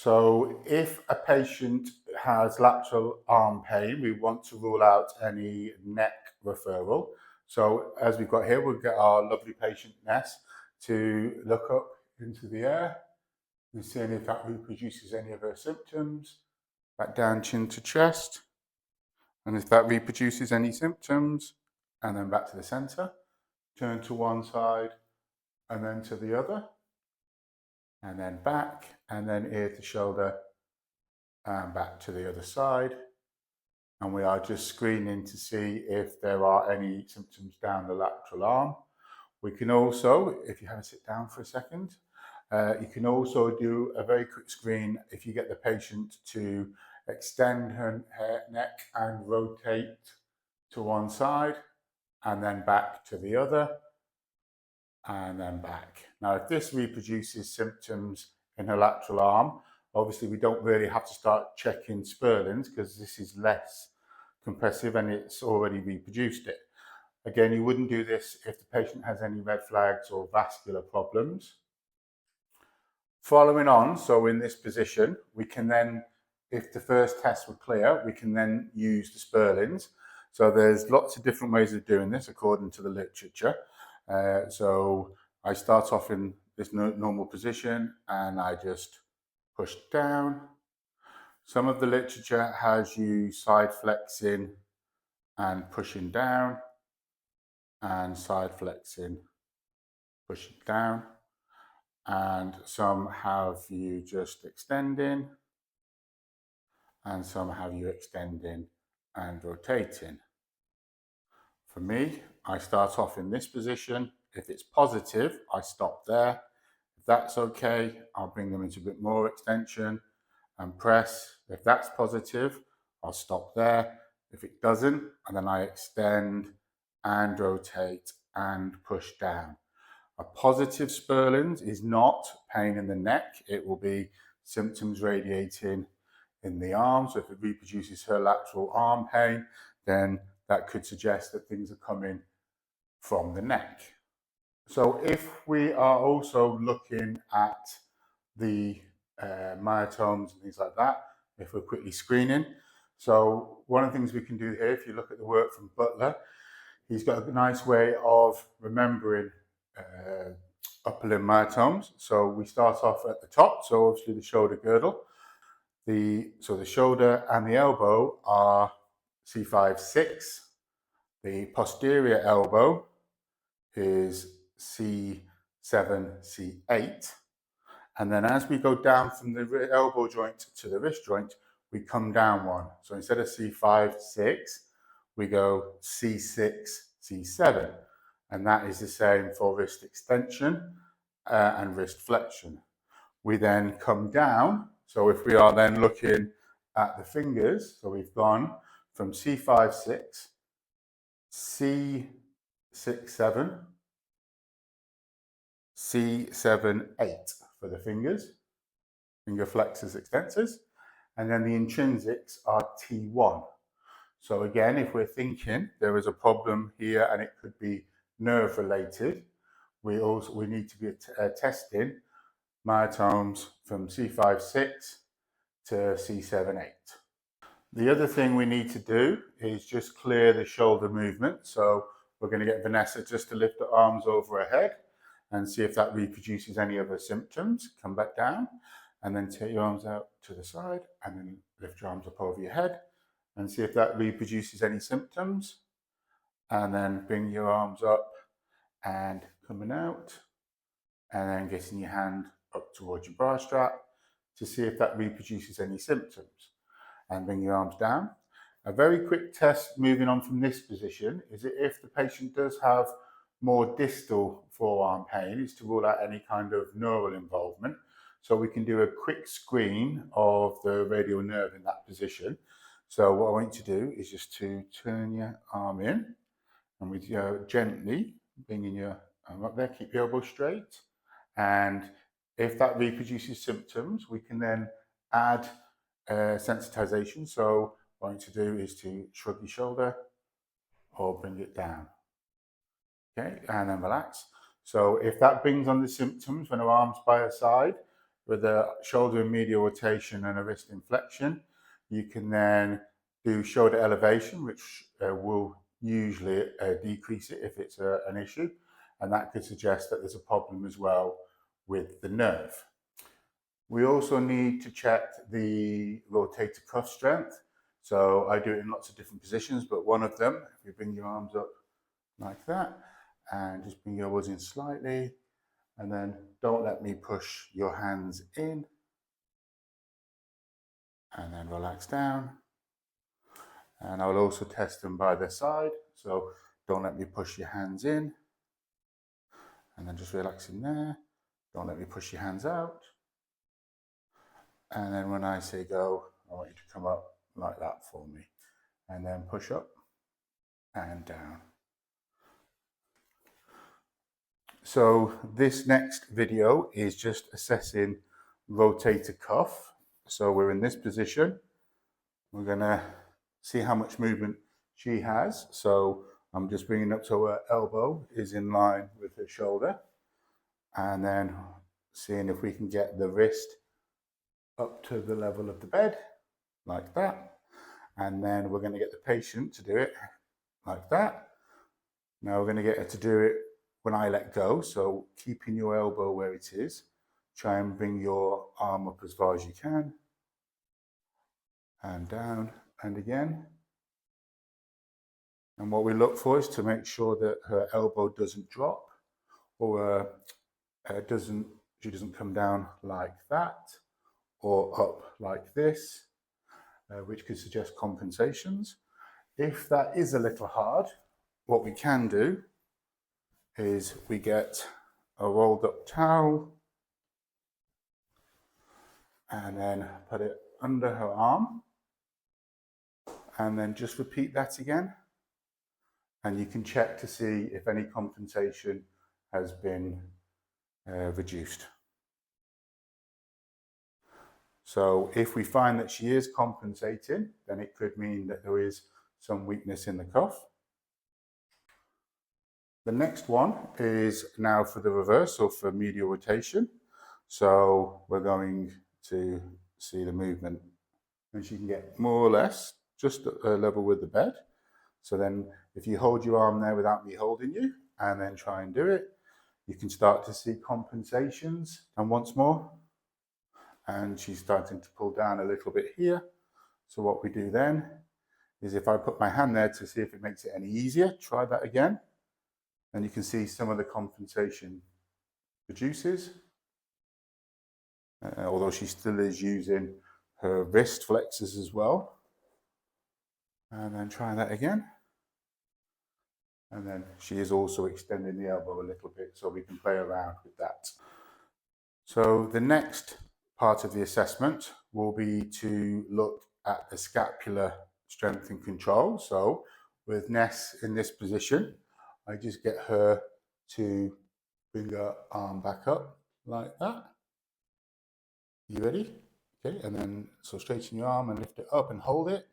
So if a patient has lateral arm pain, we want to rule out any neck referral. So as we've got here, we'll get our lovely patient Ness to look up into the air and see if that reproduces any of her symptoms. Back down chin to chest. And if that reproduces any symptoms, and then back to the center, turn to one side and then to the other, and then back, and then ear to shoulder, and back to the other side. And we are just screening to see if there are any symptoms down the lateral arm. We can also, if you have to sit down for a second, you can also do a very quick screen if you get the patient to extend her neck and rotate to one side and then back to the other and then back. Now, if this reproduces symptoms in her lateral arm, obviously we don't really have to start checking Spurling's because this is less compressive and it's already reproduced it. Again, you wouldn't do this if the patient has any red flags or vascular problems. Following on, so in this position, we can then, if the first tests were clear, we can then use the Spurling's. So there's lots of different ways of doing this according to the literature. So I start off in this normal position and I just push down. Some of the literature has you side flexing and pushing down, and side flexing, pushing down, and some have you just extending, and some have you extending and rotating. For me, I start off in this position. If it's positive, I stop there. If that's okay, I'll bring them into a bit more extension and press. If that's positive, I'll stop there. If it doesn't, and then I extend and rotate and push down. A positive Spurling's is not pain in the neck. It will be symptoms radiating in the arm. So if it reproduces her lateral arm pain, then that could suggest that things are coming from the neck. So if we are also looking at the myotomes and things like that, if we're quickly screening. So one of the things we can do here, if you look at the work from Butler, he's got a nice way of remembering upper limb myotomes. So we start off at the top, so obviously the shoulder girdle. So the shoulder and the elbow are C5-6. The posterior elbow is C7-C8. And then as we go down from the elbow joint to the wrist joint, we come down one. So instead of C5-6, we go C6-C7. And that is the same for wrist extension and wrist flexion. We then come down. So if we are then looking at the fingers, so we've gone from C5-6, C6-7, C7-8 for the fingers, finger flexors, extensors, and then the intrinsics are T1. So again, if we're thinking there is a problem here and it could be nerve related, we need to be testing myotomes from C5-6 to C7-8. The other thing we need to do is just clear the shoulder movement. So we're going to get Vanessa just to lift her arms over her head and see if that reproduces any of her symptoms. Come back down and then take your arms out to the side and then lift your arms up over your head and see if that reproduces any symptoms. And then bring your arms up and coming out and then getting your hand up towards your bra strap to see if that reproduces any symptoms. And bring your arms down. A very quick test moving on from this position is that if the patient does have more distal forearm pain, is to rule out any kind of neural involvement. So we can do a quick screen of the radial nerve in that position. So what I want you to do is just to turn your arm in and with your gently bringing your arm up there, keep your elbow straight. And if that reproduces symptoms, we can then add sensitization. So what I want you to do is to shrug your shoulder or bring it down. Okay, and then relax. So if that brings on the symptoms when her arm's by her side, with a shoulder and medial rotation and a wrist inflection. You can then do shoulder elevation, which will usually decrease it if it's an issue, and that could suggest that there's a problem as well with the nerve. We also need to check the rotator cuff strength. So I do it in lots of different positions, but one of them, if you bring your arms up like that, and just bring your elbows in slightly, and then don't let me push your hands in, and then relax down. And I'll also test them by their side, so don't let me push your hands in, and then just relax in there. Don't let me push your hands out. And then when I say go, I want you to come up like that for me, and then push up and down. So this next video is just assessing rotator cuff. So we're in this position. We're gonna see how much movement she has. So I'm just bringing up so her elbow is in line with her shoulder, and then seeing if we can get the wrist up to the level of the bed, like that. And then we're going to get the patient to do it like that. Now we're going to get her to do it when I let go. So keeping your elbow where it is, try and bring your arm up as far as you can, and down and again. And what we look for is to make sure that her elbow doesn't drop, or she doesn't come down like that, or up like this, which could suggest compensations. If that is a little hard, what we can do is we get a rolled up towel and then put it under her arm, and then just repeat that again. And you can check to see if any compensation has been reduced. So if we find that she is compensating, then it could mean that there is some weakness in the cuff. The next one is now for the reverse, or for medial rotation. So we're going to see the movement, and she can get more or less just at a level with the bed. So then if you hold your arm there without me holding you, and then try and do it, you can start to see compensations. And once more, and she's starting to pull down a little bit here. So what we do then is, if I put my hand there to see if it makes it any easier, try that again. And you can see some of the compensation reduces, although she still is using her wrist flexors as well. And then try that again. And then she is also extending the elbow a little bit, so we can play around with that. So the next part of the assessment will be to look at the scapular strength and control. So with Ness in this position, I just get her to bring her arm back up like that. You ready? Okay, and then so straighten your arm and lift it up and hold it.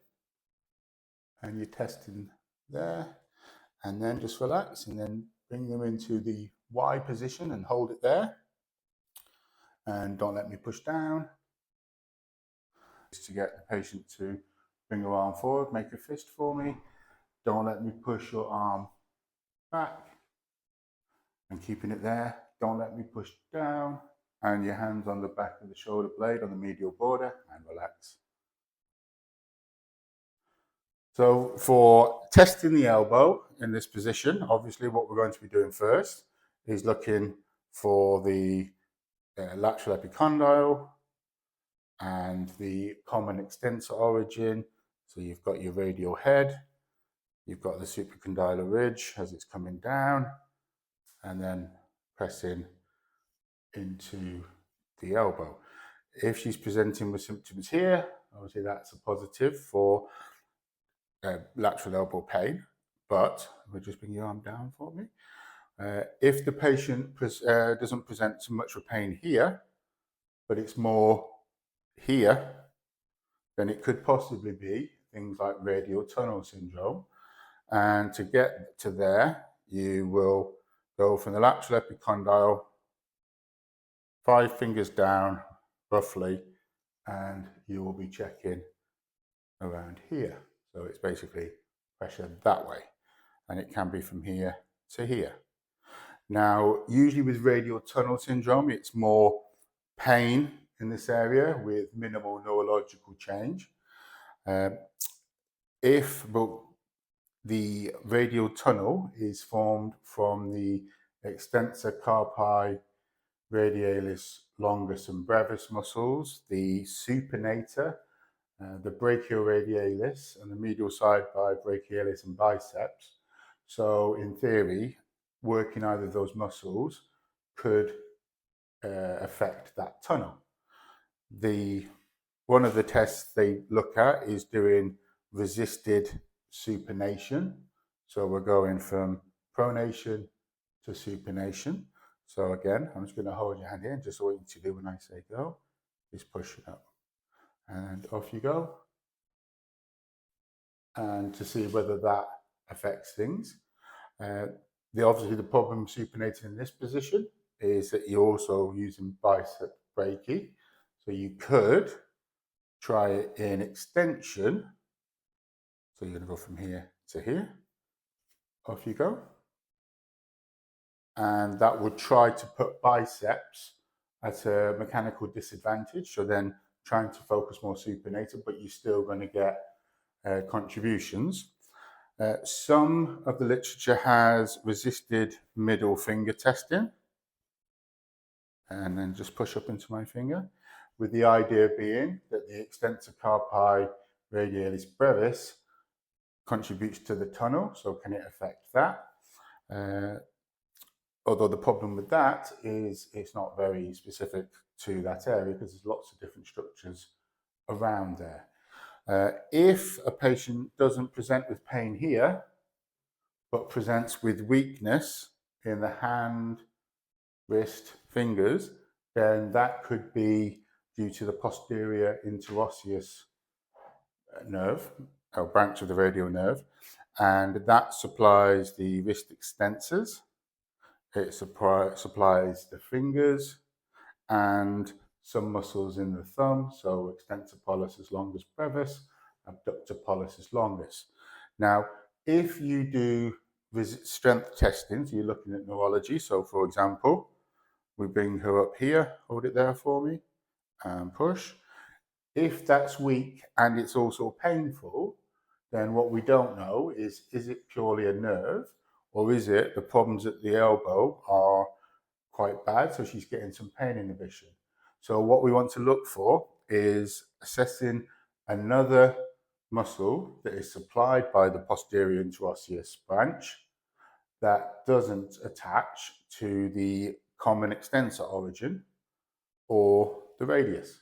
And you're testing there. And then just relax, and then bring them into the Y position and hold it there. And don't let me push down. Just to get the patient to bring her arm forward, make a fist for me. Don't let me push your arm back. And keeping it there. Don't let me push down. And your hands on the back of the shoulder blade on the medial border, and relax. So for testing the elbow in this position, obviously what we're going to be doing first is looking for the lateral epicondyle and the common extensor origin. So you've got your radial head, you've got the supracondylar ridge as it's coming down, and then pressing into the elbow. If she's presenting with symptoms here, obviously that's a positive for lateral elbow pain, but we'll just bring your arm down for me. If the patient doesn't present so much of pain here, but it's more here, then it could possibly be things like radial tunnel syndrome. And to get to there, you will go from the lateral epicondyle, 5 fingers down, roughly, and you will be checking around here. So it's basically pressure that way, and it can be from here to here. Now, usually with radial tunnel syndrome, it's more pain in this area with minimal neurological change. If the radial tunnel is formed from the extensor carpi radialis longus and brevis muscles, the supinator, the brachioradialis, and the medial side by brachialis and biceps. So in theory, working either of those muscles could affect that tunnel. One of the tests they look at is doing resisted supination. So we're going from pronation to supination. So again, I'm just going to hold your hand here, and just what you need to do when I say go is push it up. And off you go. And to see whether that affects things. Obviously the problem supinating in this position is that you're also using bicep brachii. So you could try it in extension. So you're going to go from here to here. Off you go. And that would try to put biceps at a mechanical disadvantage. So then trying to focus more supinated, but you're still going to get contributions. Some of the literature has resisted middle finger testing. And then just push up into my finger, with the idea being that the extensor carpi radialis brevis contributes to the tunnel, so can it affect that? Although the problem with that is it's not very specific to that area, because there's lots of different structures around there. If a patient doesn't present with pain here, but presents with weakness in the hand, wrist, fingers, then that could be due to the posterior interosseous nerve, or branch of the radial nerve, and that supplies the wrist extensors, it supplies the fingers, and some muscles in the thumb, so extensor pollicis longus brevis, abductor pollicis longus. Now, if you do strength testing, so you're looking at neurology, so for example, we bring her up here, hold it there for me, and push. If that's weak and it's also painful, then what we don't know is it purely a nerve, or is it the problems at the elbow are quite bad, so she's getting some pain inhibition. So what we want to look for is assessing another muscle that is supplied by the posterior interosseous branch that doesn't attach to the common extensor origin or the radius.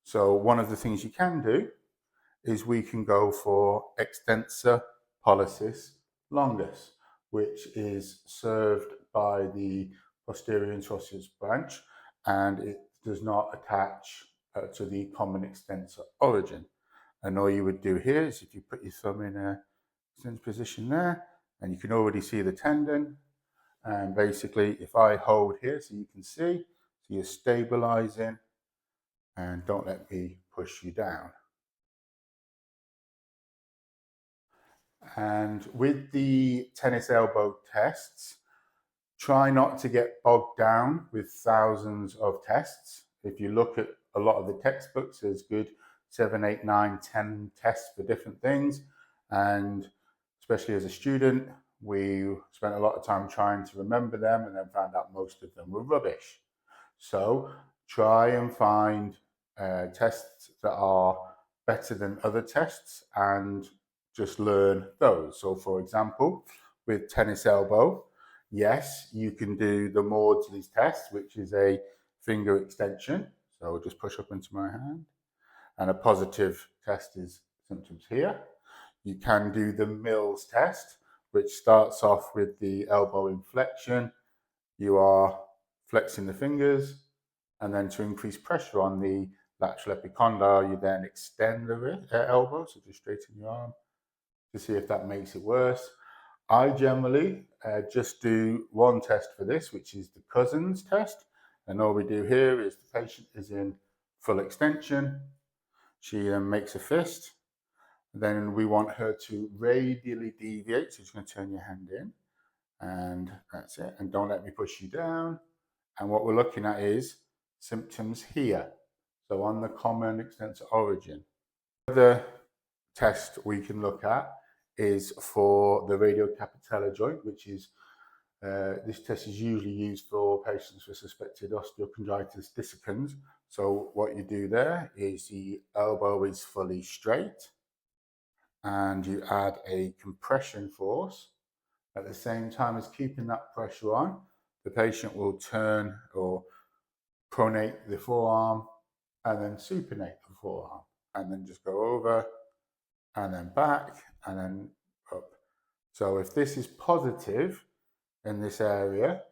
So one of the things you can do is we can go for extensor pollicis longus, which is served by the posterior interosseous branch, and it does not attach to the common extensor origin. And all you would do here is, if you put your thumb in a position there, and you can already see the tendon, and basically if I hold here so you can see, so you're stabilizing, and don't let me push you down. And with the tennis elbow tests, try not to get bogged down with thousands of tests. If you look at a lot of the textbooks, there's good 7, 8, 9, 10 tests for different things. And especially as a student, we spent a lot of time trying to remember them, and then found out most of them were rubbish. So try and find tests that are better than other tests and just learn those. So for example, with tennis elbow, yes, you can do the Maudsley's test, which is a finger extension. So just push up into my hand. And a positive test is symptoms here. You can do the Mills test, which starts off with the elbow inflection. You are flexing the fingers, and then to increase pressure on the lateral epicondyle, you then extend the elbow, so just straighten your arm to see if that makes it worse. I generally just do one test for this, which is the Cozen's test. And all we do here is the patient is in full extension. She makes a fist. Then we want her to radially deviate. So you're just going to turn your hand in, and that's it. And don't let me push you down. And what we're looking at is symptoms here. So on the common extensor origin. The test we can look at is for the radiocapitellar joint, which is this test is usually used for patients with suspected osteochondritis dissecans. So what you do there is the elbow is fully straight and you add a compression force. At the same time as keeping that pressure on, the patient will turn or pronate the forearm and then supinate the forearm and then just go over and then back and then up. So if this is positive in this area,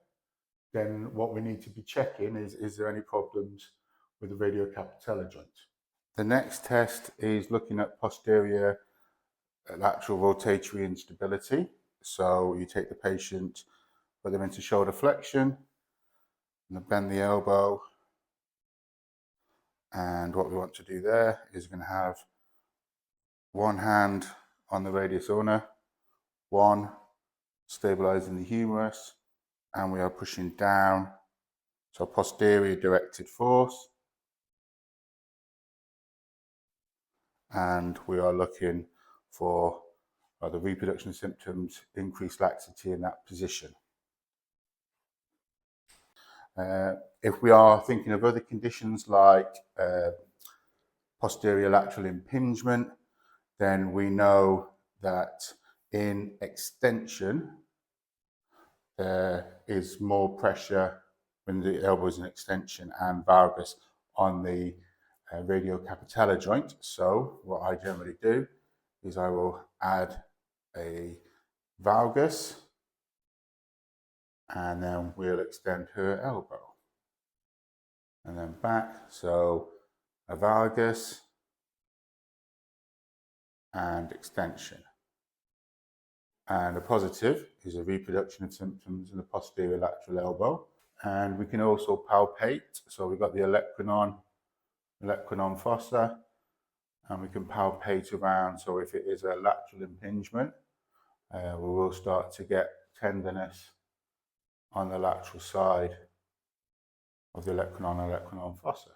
then what we need to be checking is there any problems with the radiocapitellar joint? The next test is looking at posterior lateral rotatory instability. So you take the patient, put them into shoulder flexion, and then bend the elbow. And what we want to do there is we're going to have one hand on the radius ulna, one stabilizing the humerus, and we are pushing down, so posterior directed force, and we are looking for the reproduction symptoms, increased laxity in that position. If we are thinking of other conditions like posterior lateral impingement, then we know that in extension there is more pressure when the elbow is in extension and valgus on the radiocapitellar joint. So what I generally do is I will add a valgus and then we'll extend her elbow and then back. So a valgus and extension. And a positive is a reproduction of symptoms in the posterior lateral elbow. And we can also palpate. So we've got the olecranon fossa, and we can palpate around. So if it is a lateral impingement, we will start to get tenderness on the lateral side of the olecranon fossa.